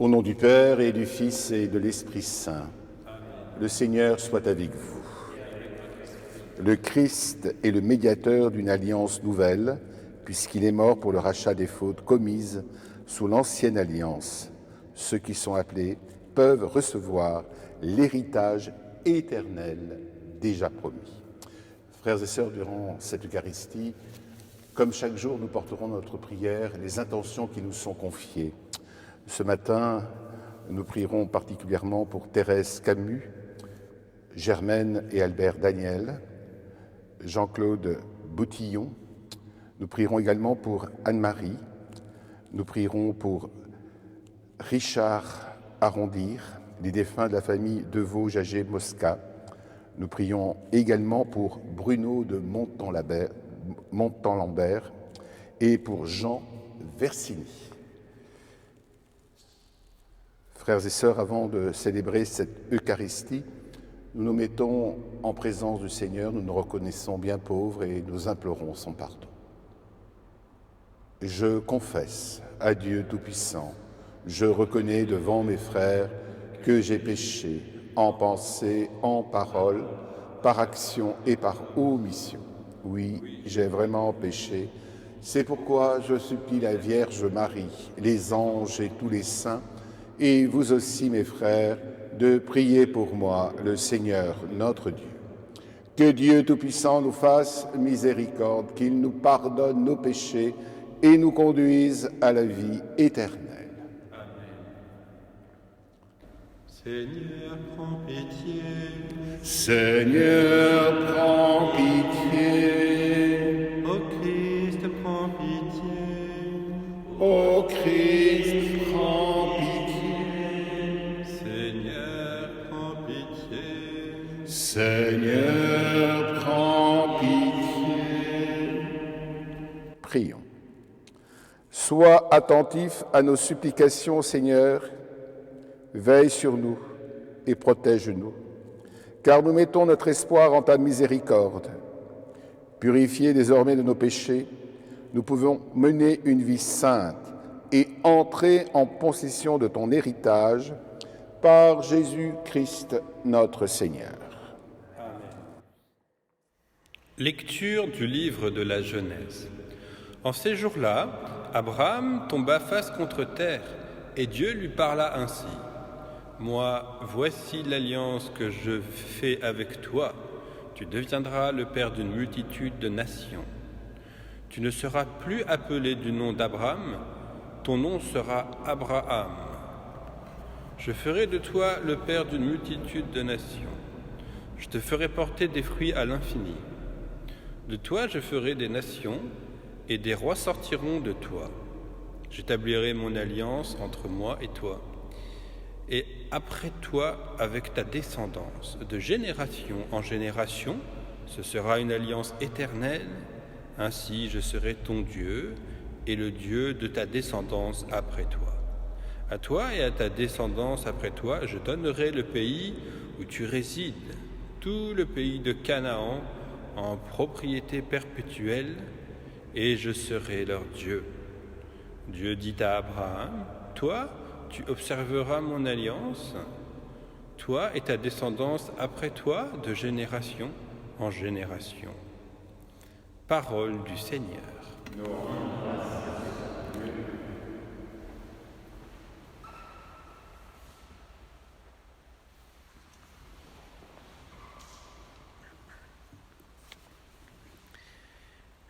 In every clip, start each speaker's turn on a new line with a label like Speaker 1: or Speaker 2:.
Speaker 1: Au nom du Père et du Fils et de l'Esprit Saint, le Seigneur soit avec vous. Le Christ est le médiateur d'une alliance nouvelle, puisqu'il est mort pour le rachat des fautes commises sous l'ancienne alliance. Ceux qui sont appelés peuvent recevoir l'héritage éternel déjà promis. Frères et sœurs, durant cette Eucharistie, comme chaque jour, nous porterons notre prière, les intentions qui nous sont confiées. Ce matin, nous prierons particulièrement pour Thérèse Camus, Germaine et Albert Daniel, Jean-Claude Boutillon. Nous prierons également pour Anne-Marie. Nous prierons pour Richard Arondir, les défunts de la famille Deveau-Jagé-Mosca. Nous prions également pour Bruno de Montan-Lambert et pour Jean Versini. Frères et sœurs, avant de célébrer cette Eucharistie, nous nous mettons en présence du Seigneur, nous nous reconnaissons bien pauvres et nous implorons son pardon. Je confesse à Dieu Tout-Puissant, je reconnais devant mes frères que j'ai péché en pensée, en parole, par action et par omission. Oui, j'ai vraiment péché. C'est pourquoi je supplie la Vierge Marie, les anges et tous les saints, et vous aussi, mes frères, de prier pour moi, le Seigneur, notre Dieu. Que Dieu Tout-Puissant nous fasse miséricorde, qu'il nous pardonne nos péchés et nous conduise à la vie éternelle.
Speaker 2: Seigneur, prends pitié.
Speaker 1: Seigneur, prends pitié.
Speaker 2: Ô Christ, prends pitié.
Speaker 1: Ô Christ, prends pitié.
Speaker 2: Seigneur, prends pitié.
Speaker 1: Seigneur, prends pitié. Prions. Sois attentif à nos supplications, Seigneur. Veille sur nous et protège-nous, car nous mettons notre espoir en ta miséricorde. Purifiés désormais de nos péchés, nous pouvons mener une vie sainte et entrer en possession de ton héritage par Jésus-Christ notre Seigneur.
Speaker 2: Amen. Lecture du livre de la Genèse. En ces jours-là, Abraham tomba face contre terre, et Dieu lui parla ainsi. Moi, voici l'alliance que je fais avec toi. Tu deviendras le père d'une multitude de nations. Tu ne seras plus appelé du nom d'Abraham, ton nom sera Abraham. Je ferai de toi le père d'une multitude de nations. Je te ferai porter des fruits à l'infini. De toi je ferai des nations, et des rois sortiront de toi. J'établirai mon alliance entre moi et toi, et après toi avec ta descendance, de génération en génération, ce sera une alliance éternelle. Ainsi je serai ton Dieu et le Dieu de ta descendance après toi. À toi et à ta descendance après toi, je donnerai le pays où tu résides, tout le pays de Canaan en propriété perpétuelle, et je serai leur Dieu. Dieu dit à Abraham, toi, tu observeras mon alliance, toi et ta descendance après toi, de génération en génération. Parole du Seigneur.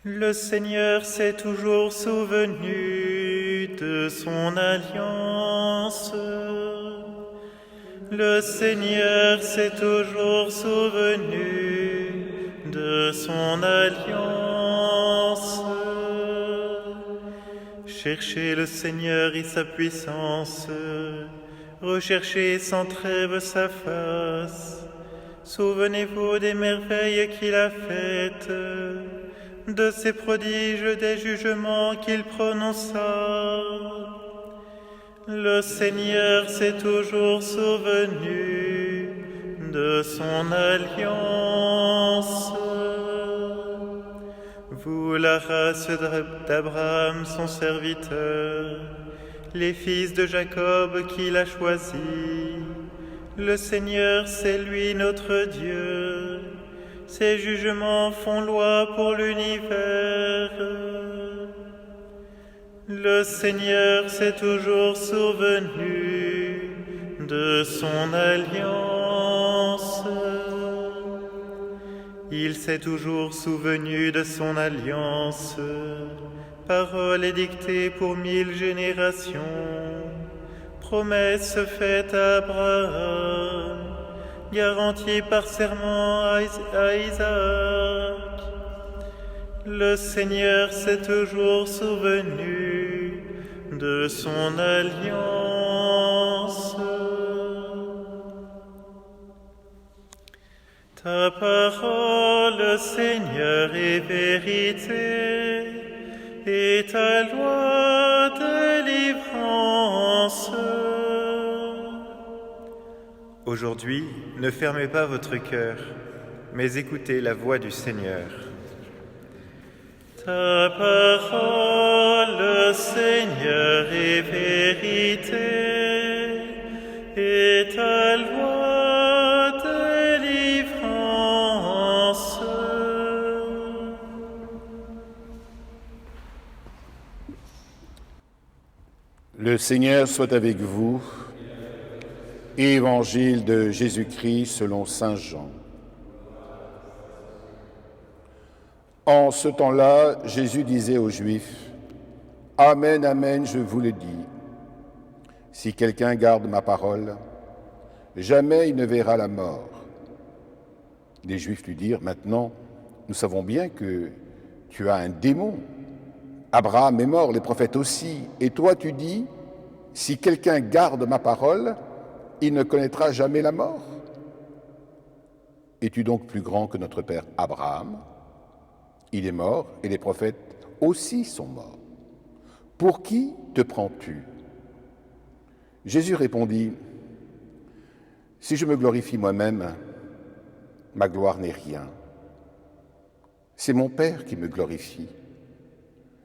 Speaker 3: Le Seigneur s'est toujours souvenu de son alliance. Le Seigneur s'est toujours souvenu de son alliance. Cherchez le Seigneur et sa puissance, recherchez sans trêve sa face. Souvenez-vous des merveilles qu'il a faites, de ses prodiges, des jugements qu'il prononça. Le Seigneur s'est toujours souvenu de son alliance. Vous, la race d'Abraham, son serviteur, les fils de Jacob qu'il a choisis. Le Seigneur, c'est lui notre Dieu. Ses jugements font loi pour l'univers. Le Seigneur s'est toujours souvenu de son alliance. Il s'est toujours souvenu de son alliance. Parole édictée pour 1000 générations. Promesse faite à Abraham, garantie par serment à Isaac. Le Seigneur s'est toujours souvenu de son alliance. Ta parole, Seigneur, est vérité, et ta loi délivrance. Aujourd'hui, ne fermez pas votre cœur, mais écoutez la voix du Seigneur. Ta parole, Seigneur, est vérité, et ta loi délivrance.
Speaker 1: Le Seigneur soit avec vous. Évangile de Jésus-Christ selon saint Jean. En ce temps-là, Jésus disait aux Juifs, « Amen, amen, je vous le dis. Si quelqu'un garde ma parole, jamais il ne verra la mort. » Les Juifs lui dirent, « Maintenant, nous savons bien que tu as un démon. Abraham est mort, les prophètes aussi. Et toi, tu dis, si quelqu'un garde ma parole, il ne connaîtra jamais la mort. Es-tu donc plus grand que notre père Abraham? Il est mort et les prophètes aussi sont morts. Pour qui te prends-tu? » Jésus répondit, « Si je me glorifie moi-même, ma gloire n'est rien. C'est mon Père qui me glorifie.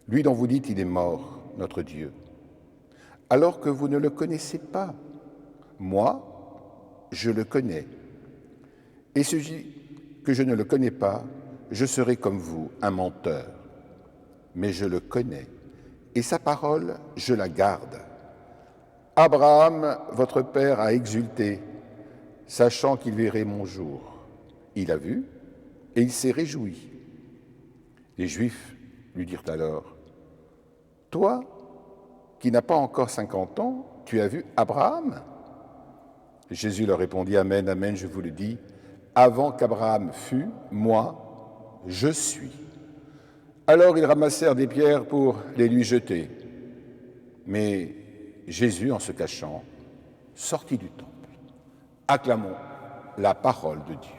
Speaker 1: Lui dont vous dites il est mort, notre Dieu, alors que vous ne le connaissez pas. Moi, je le connais. Et celui que je ne le connais pas, je serai comme vous, un menteur. Mais je le connais, et sa parole, je la garde. Abraham, votre père, a exulté, sachant qu'il verrait mon jour. Il a vu, et il s'est réjoui. Les Juifs lui dirent alors, « Toi, qui n'as pas encore 50 ans, tu as vu Abraham ?» Jésus leur répondit, « Amen, amen, je vous le dis, avant qu'Abraham fût, moi, je suis. » Alors ils ramassèrent des pierres pour les lui jeter. Mais Jésus, en se cachant, sortit du temple. Acclamons la parole de Dieu.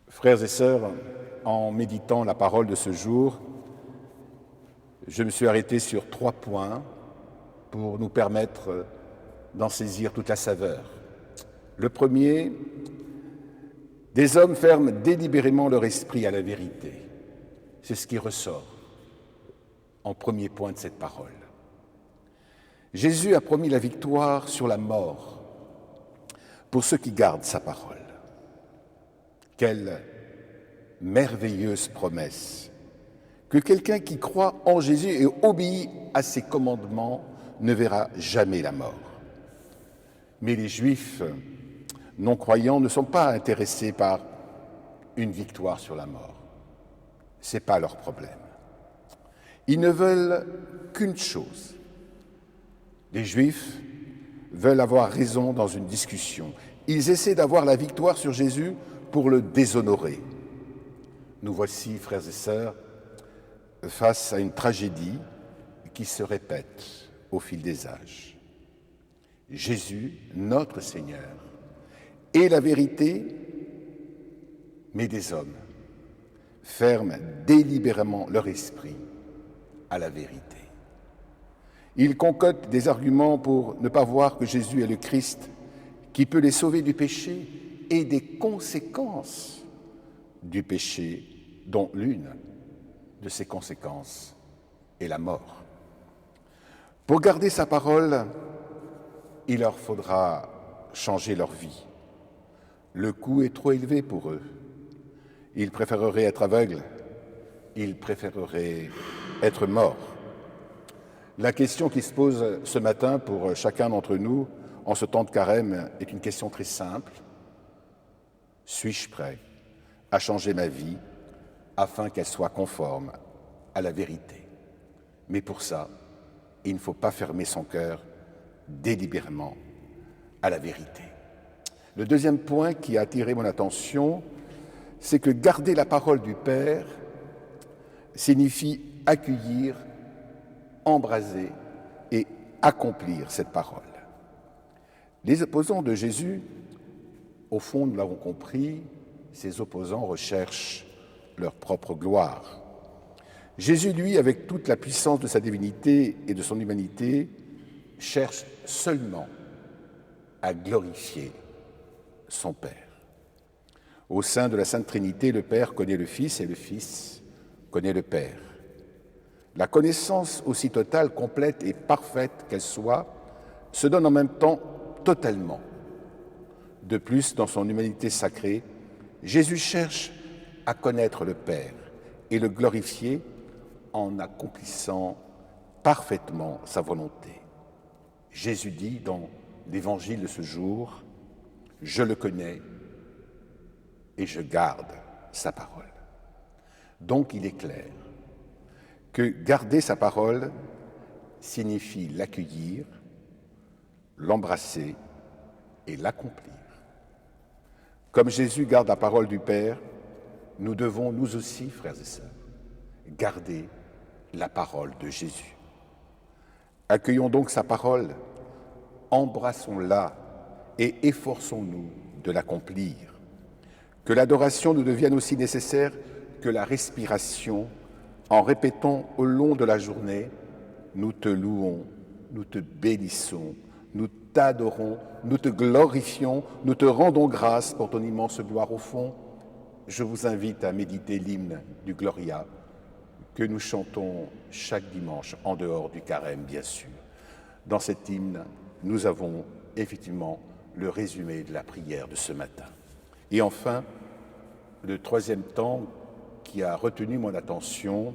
Speaker 1: Frères et sœurs, en méditant la parole de ce jour, je me suis arrêté sur 3 points pour nous permettre d'en saisir toute la saveur. Le premier, des hommes ferment délibérément leur esprit à la vérité. C'est ce qui ressort en premier point de cette parole. Jésus a promis la victoire sur la mort pour ceux qui gardent sa parole. Quelle merveilleuse promesse que quelqu'un qui croit en Jésus et obéit à ses commandements ne verra jamais la mort. Mais les Juifs non-croyants ne sont pas intéressés par une victoire sur la mort. Ce n'est pas leur problème. Ils ne veulent qu'une chose. Les Juifs veulent avoir raison dans une discussion. Ils essaient d'avoir la victoire sur Jésus pour le déshonorer. Nous voici, frères et sœurs, face à une tragédie qui se répète au fil des âges. Jésus, notre Seigneur, est la vérité, mais des hommes ferment délibérément leur esprit à la vérité. Ils concoctent des arguments pour ne pas voir que Jésus est le Christ qui peut les sauver du péché et des conséquences du péché dont l'une de ses conséquences est la mort. Pour garder sa parole, il leur faudra changer leur vie. Le coût est trop élevé pour eux. Ils préféreraient être aveugles, ils préféreraient être morts. La question qui se pose ce matin pour chacun d'entre nous en ce temps de carême est une question très simple. Suis-je prêt à changer ma vie afin qu'elle soit conforme à la vérité? Mais pour ça, il ne faut pas fermer son cœur délibérément à la vérité. Le deuxième point qui a attiré mon attention, c'est que garder la parole du Père signifie accueillir, embraser et accomplir cette parole. Les opposants de Jésus, au fond, nous l'avons compris, ces opposants recherchent leur propre gloire. Jésus, lui, avec toute la puissance de sa divinité et de son humanité, cherche seulement à glorifier son Père. Au sein de la Sainte Trinité, le Père connaît le Fils et le Fils connaît le Père. La connaissance aussi totale, complète et parfaite qu'elle soit, se donne en même temps totalement. De plus, dans son humanité sacrée, Jésus cherche à connaître le Père et le glorifier en accomplissant parfaitement sa volonté. Jésus dit dans l'évangile de ce jour, « Je le connais et je garde sa parole ». Donc il est clair que garder sa parole signifie l'accueillir, l'embrasser et l'accomplir. Comme Jésus garde la parole du Père, nous devons, nous aussi, frères et sœurs, garder la parole de Jésus. Accueillons donc sa parole, embrassons-la et efforçons-nous de l'accomplir. Que l'adoration nous devienne aussi nécessaire que la respiration, en répétant au long de la journée « Nous te louons, nous te bénissons, nous t'adorons, nous te glorifions, nous te rendons grâce pour ton immense gloire au fond ». Je vous invite à méditer l'hymne du Gloria que nous chantons chaque dimanche, en dehors du carême, bien sûr. Dans cet hymne, nous avons effectivement le résumé de la prière de ce matin. Et enfin, le troisième temps qui a retenu mon attention,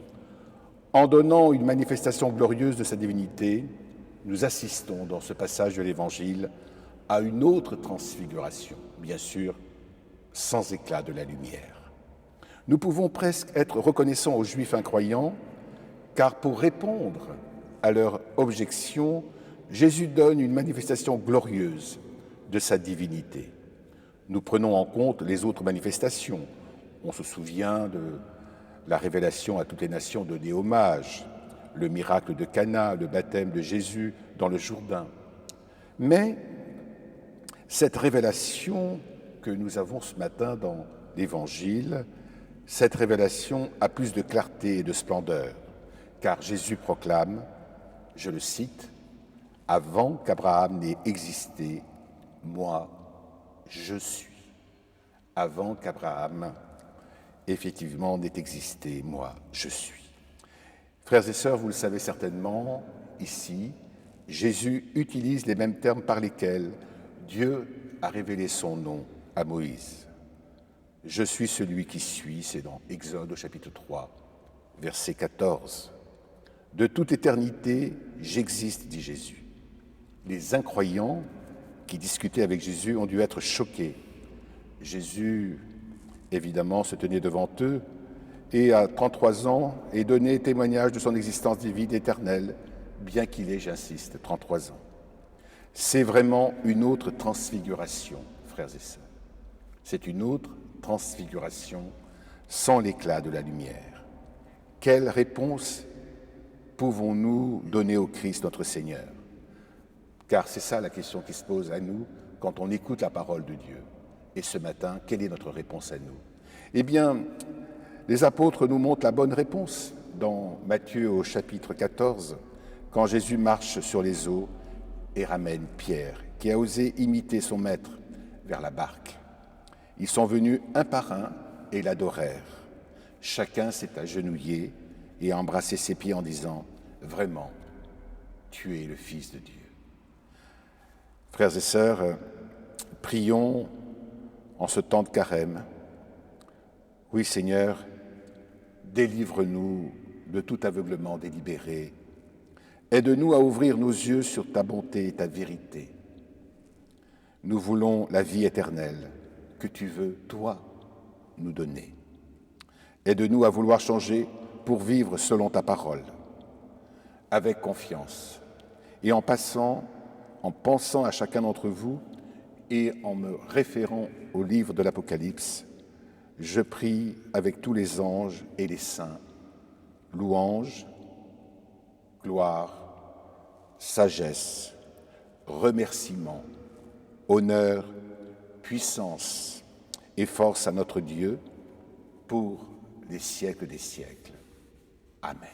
Speaker 1: en donnant une manifestation glorieuse de sa divinité, nous assistons dans ce passage de l'Évangile à une autre transfiguration, bien sûr, sans éclat de la lumière. Nous pouvons presque être reconnaissants aux Juifs incroyants, car pour répondre à leur objection, Jésus donne une manifestation glorieuse de sa divinité. Nous prenons en compte les autres manifestations. On se souvient de la révélation à toutes les nations de hommage, le miracle de Cana, le baptême de Jésus dans le Jourdain. Mais cette révélation que nous avons ce matin dans l'Évangile, cette révélation a plus de clarté et de splendeur, car Jésus proclame, je le cite, « Avant qu'Abraham n'ait existé, moi, je suis. » Avant qu'Abraham, effectivement, n'ait existé, moi, je suis. Frères et sœurs, vous le savez certainement, ici, Jésus utilise les mêmes termes par lesquels Dieu a révélé son nom à Moïse. « Je suis celui qui suis », c'est dans Exode au chapitre 3, verset 14. « De toute éternité, j'existe », dit Jésus. Les incroyants qui discutaient avec Jésus ont dû être choqués. Jésus, évidemment, se tenait devant eux et, à 33 ans, et donnait témoignage de son existence divine éternelle, bien qu'il ait, j'insiste, 33 ans. C'est vraiment une autre transfiguration, frères et sœurs. C'est une autre transfiguration sans l'éclat de la lumière. Quelle réponse pouvons-nous donner au Christ notre Seigneur? Car c'est ça la question qui se pose à nous quand on écoute la parole de Dieu. Et ce matin, quelle est notre réponse à nous? Eh bien, les apôtres nous montrent la bonne réponse dans Matthieu au chapitre 14, quand Jésus marche sur les eaux et ramène Pierre, qui a osé imiter son maître, vers la barque. Ils sont venus un par un et l'adorèrent. Chacun s'est agenouillé et a embrassé ses pieds en disant « Vraiment, tu es le Fils de Dieu ». Frères et sœurs, prions en ce temps de carême. Oui, Seigneur, délivre-nous de tout aveuglement délibéré. Aide-nous à ouvrir nos yeux sur ta bonté et ta vérité. Nous voulons la vie éternelle que tu veux, toi, nous donner. Aide-nous à vouloir changer pour vivre selon ta parole, avec confiance, et en pensant à chacun d'entre vous et en me référant au livre de l'Apocalypse, je prie avec tous les anges et les saints, louange, gloire, sagesse, remerciement, honneur, puissance et force à notre Dieu pour les siècles des siècles. Amen.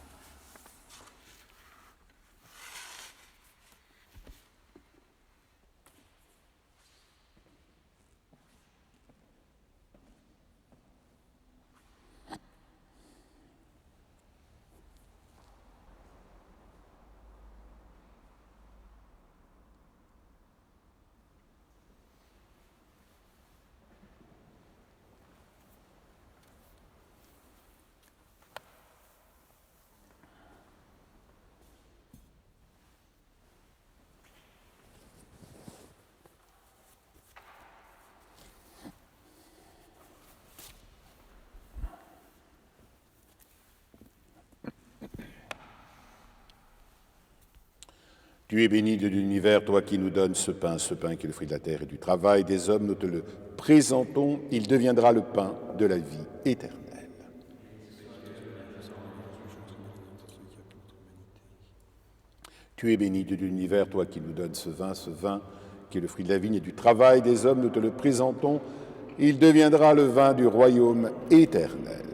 Speaker 1: Tu es béni de l'univers, toi qui nous donnes ce pain qui est le fruit de la terre et du travail des hommes, nous te le présentons, il deviendra le pain de la vie éternelle. Tu es béni de l'univers, toi qui nous donnes ce vin qui est le fruit de la vigne et du travail des hommes, nous te le présentons, il deviendra le vin du royaume éternel.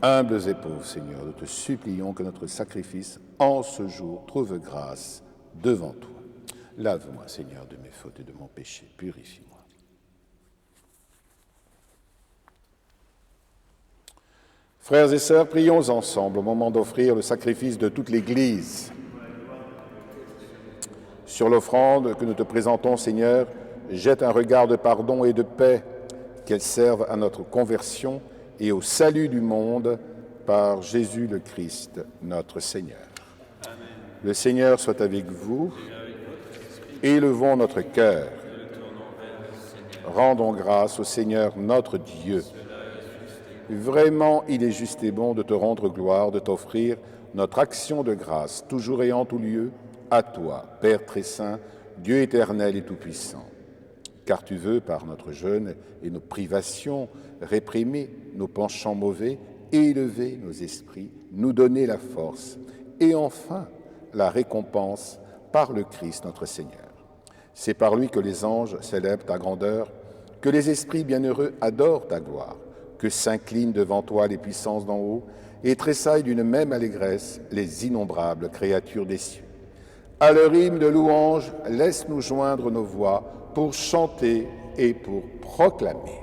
Speaker 1: Humbles et pauvres, Seigneur, nous te supplions que notre sacrifice en ce jour trouve grâce devant toi. Lave-moi, Seigneur, de mes fautes et de mon péché. Purifie-moi. Frères et sœurs, prions ensemble au moment d'offrir le sacrifice de toute l'Église. Sur l'offrande que nous te présentons, Seigneur, jette un regard de pardon et de paix, qu'elle serve à notre conversion et au salut du monde par Jésus le Christ, notre Seigneur. Amen. Le Seigneur soit avec vous. Élevons notre cœur. Rendons grâce au Seigneur notre Dieu. Vraiment, il est juste et bon de te rendre gloire, de t'offrir notre action de grâce, toujours et en tout lieu, à toi, Père très saint, Dieu éternel et tout-puissant. Car tu veux, par notre jeûne et nos privations, réprimer nos penchants mauvais, élever nos esprits, nous donner la force et enfin la récompense par le Christ notre Seigneur. C'est par lui que les anges célèbrent ta grandeur, que les esprits bienheureux adorent ta gloire, que s'inclinent devant toi les puissances d'en haut et tressaillent d'une même allégresse les innombrables créatures des cieux. À leur hymne de louange, laisse-nous joindre nos voix pour chanter et pour proclamer.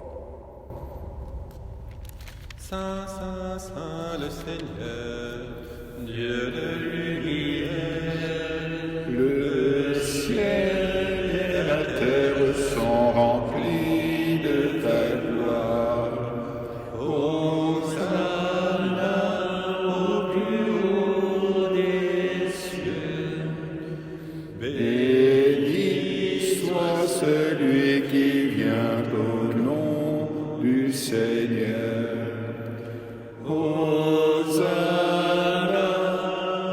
Speaker 2: Saint, Saint, Saint le Seigneur, Dieu de l'univers,
Speaker 1: le ciel et la terre sont remplis de ta gloire. Hosanna au plus haut des cieux. Béni soit celui qui vient au nom du Seigneur. Hosanna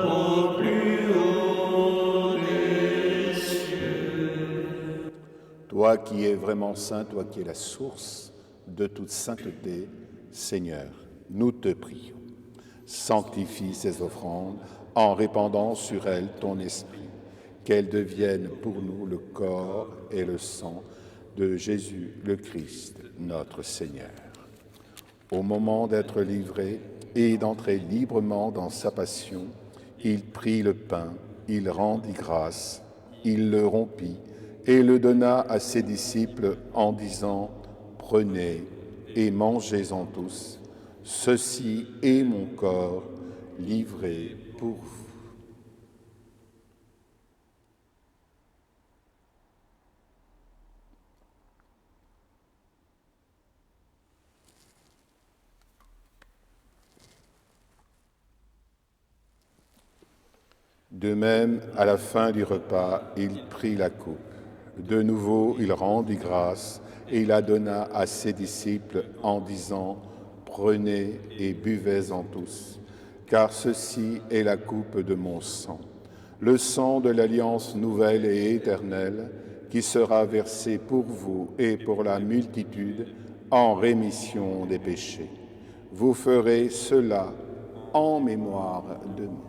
Speaker 1: au plus haut des cieux. Toi qui es vraiment saint, toi qui es la source de toute sainteté, Seigneur, nous te prions. Sanctifie ces offrandes en répandant sur elles ton esprit, qu'elles deviennent pour nous le corps et le sang de Jésus le Christ, notre Seigneur. Au moment d'être livré et d'entrer librement dans sa passion, il prit le pain, il rendit grâce, il le rompit et le donna à ses disciples en disant « Prenez et mangez-en tous. Ceci est mon corps livré pour vous. De même, à la fin du repas, il prit la coupe. De nouveau, il rendit grâce et il la donna à ses disciples en disant « Prenez et buvez-en tous, car ceci est la coupe de mon sang, le sang de l'alliance nouvelle et éternelle qui sera versé pour vous et pour la multitude en rémission des péchés. Vous ferez cela en mémoire de moi. »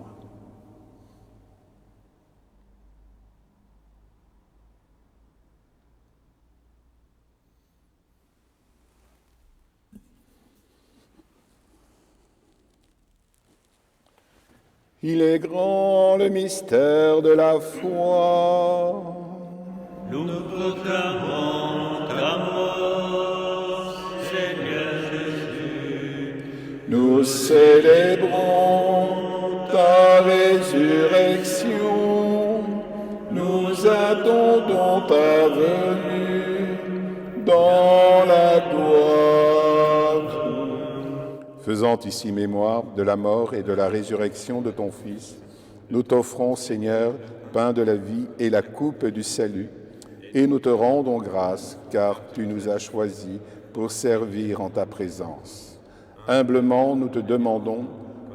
Speaker 1: Il est grand le mystère de la foi.
Speaker 3: Nous proclamons ta mort, Seigneur Jésus.
Speaker 1: Nous célébrons ta résurrection. Nous attendons ta venue dans la gloire. Faisant ici mémoire de la mort et de la résurrection de ton Fils, nous t'offrons, Seigneur, pain de la vie et la coupe du salut, et nous te rendons grâce, car tu nous as choisis pour servir en ta présence. Humblement, nous te demandons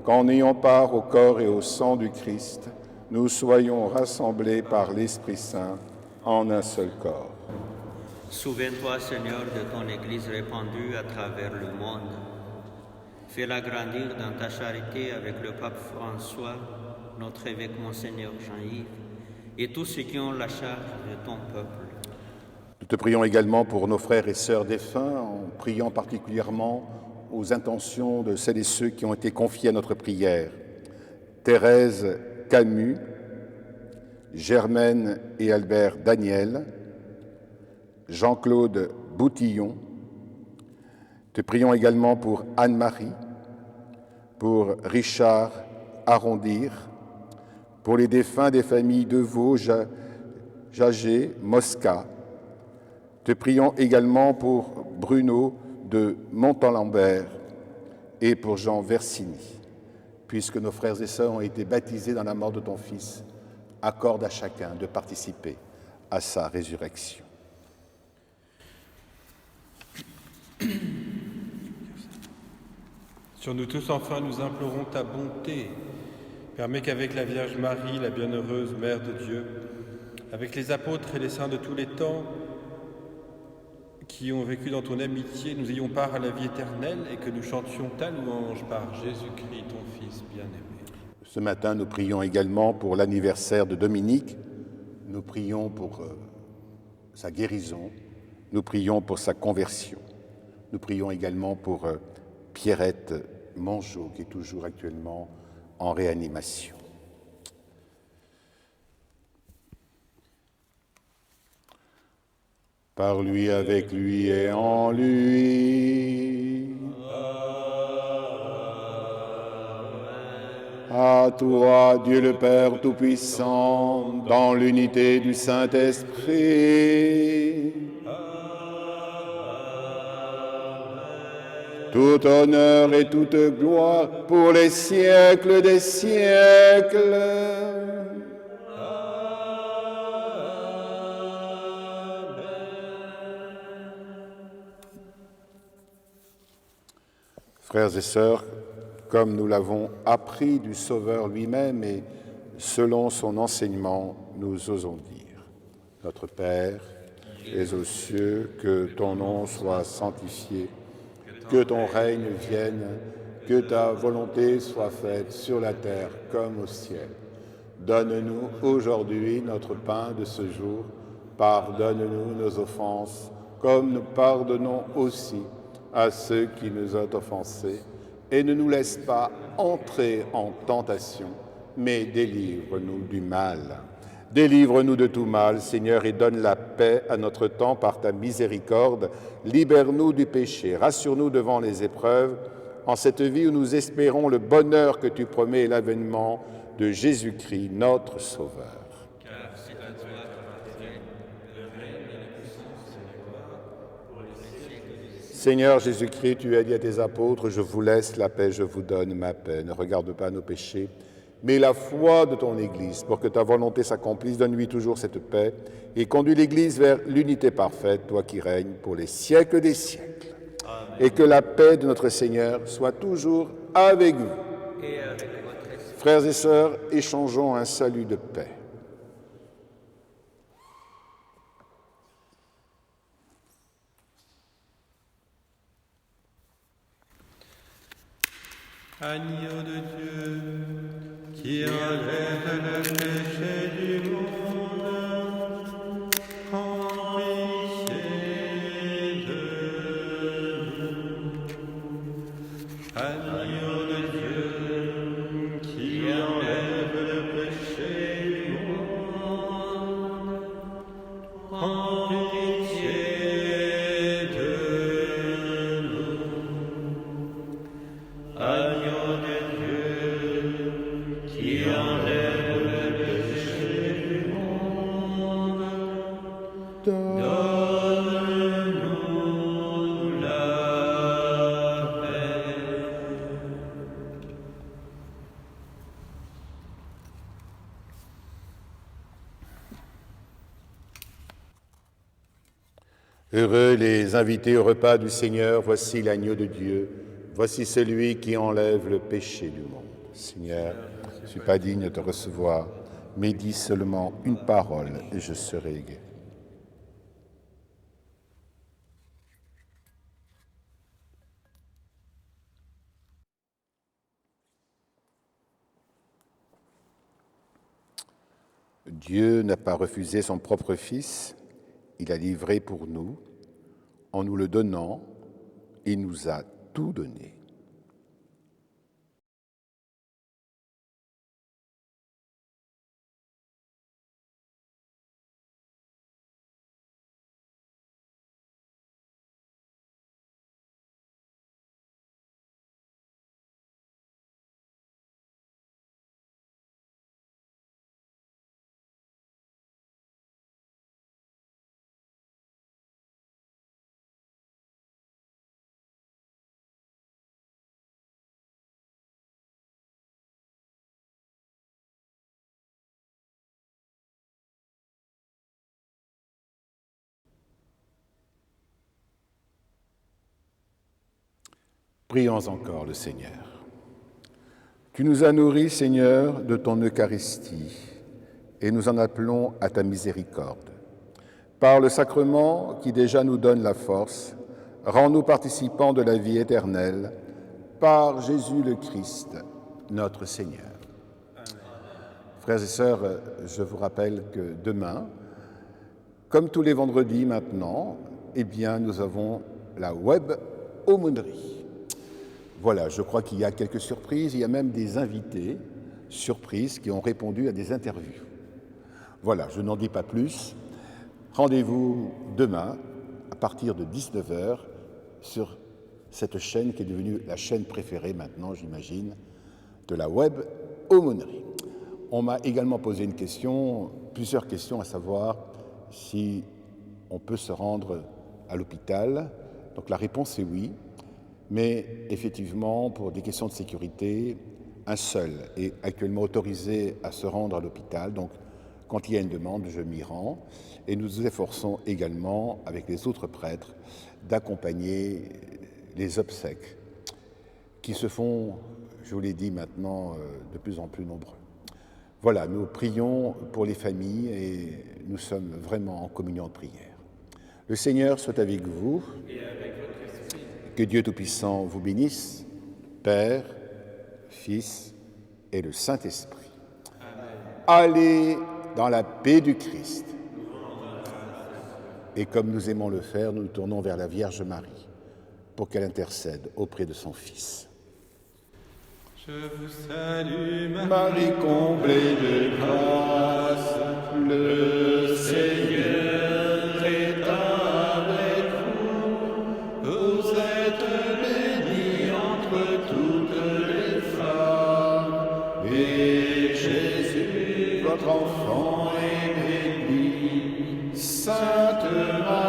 Speaker 1: qu'en ayant part au corps et au sang du Christ, nous soyons rassemblés par l'Esprit Saint en un seul corps.
Speaker 4: Souviens-toi, Seigneur, de ton Église répandue à travers le monde. Fais-la grandir dans ta charité avec le pape François, notre évêque Monseigneur Jean-Yves, et tous ceux qui ont la charge de ton peuple.
Speaker 1: Nous te prions également pour nos frères et sœurs défunts, en priant particulièrement aux intentions de celles et ceux qui ont été confiés à notre prière. Thérèse Camus, Germaine et Albert Daniel, Jean-Claude Boutillon. Te prions également pour Anne-Marie, pour Richard Arondir, pour les défunts des familles Deveau, Jagé, Mosca. Te prions également pour Bruno de Montalembert et pour Jean Versini. Puisque nos frères et sœurs ont été baptisés dans la mort de ton Fils, accorde à chacun de participer à sa résurrection.
Speaker 2: Sur nous tous, enfin, nous implorons ta bonté. Permets qu'avec la Vierge Marie, la bienheureuse Mère de Dieu, avec les apôtres et les saints de tous les temps qui ont vécu dans ton amitié, nous ayons part à la vie éternelle et que nous chantions ta louange par Jésus-Christ, ton Fils bien-aimé.
Speaker 1: Ce matin, nous prions également pour l'anniversaire de Dominique. Nous prions pour sa guérison. Nous prions pour sa conversion. Nous prions également pour Pierrette Mangeot, qui est toujours actuellement en réanimation. Par lui, avec lui et en lui. À toi, Dieu le Père Tout-Puissant, dans l'unité du Saint-Esprit. Tout honneur et toute gloire pour les siècles des siècles. Frères et sœurs, comme nous l'avons appris du Sauveur lui-même et selon son enseignement, nous osons dire: Notre Père, qui es aux cieux, que ton nom soit sanctifié, que ton règne vienne, que ta volonté soit faite sur la terre comme au ciel. Donne-nous aujourd'hui notre pain de ce jour. Pardonne-nous nos offenses, comme nous pardonnons aussi à ceux qui nous ont offensés. Et ne nous laisse pas entrer en tentation, mais délivre-nous du mal. Délivre-nous de tout mal, Seigneur, et donne la paix paix à notre temps par ta miséricorde. Libère-nous du péché, rassure-nous devant les épreuves, en cette vie où nous espérons le bonheur que tu promets et l'avènement de Jésus-Christ, notre Sauveur. Seigneur Jésus-Christ, tu as dit à tes apôtres, je vous laisse la paix, je vous donne ma paix. Ne regarde pas nos péchés, mais la foi de ton Église, pour que ta volonté s'accomplisse. Donne-lui toujours cette paix et conduis l'Église vers l'unité parfaite, toi qui règnes pour les siècles des siècles. Amen. Et que la paix de notre Seigneur soit toujours avec vous.
Speaker 4: Et avec votre esprit.
Speaker 1: Frères et sœurs, échangeons un salut de paix.
Speaker 2: Agneau de Dieu, qui enlève le péché du monde, prends pitié de nous. Agneau de Dieu, qui enlève le péché du monde, prends pitié de nous. Agneau de Dieu, qui enlève le péché du monde, donne-nous la paix.
Speaker 1: Heureux les invités au repas du Seigneur, voici l'agneau de Dieu, voici celui qui enlève le péché du monde. Seigneur, je ne suis pas digne de te recevoir, mais dis seulement une parole et je serai guéri. Dieu n'a pas refusé son propre Fils, il l'a livré pour nous. En nous le donnant, il nous a tout donné. Prions encore le Seigneur. Tu nous as nourris, Seigneur, de ton Eucharistie, et nous en appelons à ta miséricorde. Par le sacrement qui déjà nous donne la force, rends-nous participants de la vie éternelle, par Jésus le Christ, notre Seigneur. Amen. Frères et sœurs, je vous rappelle que demain, comme tous les vendredis maintenant, eh bien, nous avons la web aumônerie. Voilà, je crois qu'il y a quelques surprises, il y a même des invités surprises qui ont répondu à des interviews. Voilà, je n'en dis pas plus. Rendez-vous demain à partir de 19h sur cette chaîne qui est devenue la chaîne préférée maintenant, j'imagine, de la web aumônerie. On m'a également posé une question, plusieurs questions, à savoir si on peut se rendre à l'hôpital. Donc la réponse est oui. Mais effectivement, pour des questions de sécurité, un seul est actuellement autorisé à se rendre à l'hôpital. Donc, quand il y a une demande, je m'y rends. Et nous nous efforçons également, avec les autres prêtres, d'accompagner les obsèques qui se font, je vous l'ai dit maintenant, de plus en plus nombreux. Voilà, nous prions pour les familles et nous sommes vraiment en communion de prière. Le Seigneur soit avec vous.
Speaker 2: Et avec votre esprit.
Speaker 1: Que Dieu Tout-Puissant vous bénisse, Père, Fils et le Saint-Esprit. Allez dans la paix du Christ. Et comme nous aimons le faire, nous nous tournons vers la Vierge Marie pour qu'elle intercède auprès de son Fils.
Speaker 2: Je vous salue,
Speaker 1: Marie comblée de grâce, le Seigneur votre enfant est béni. Sainte Marie,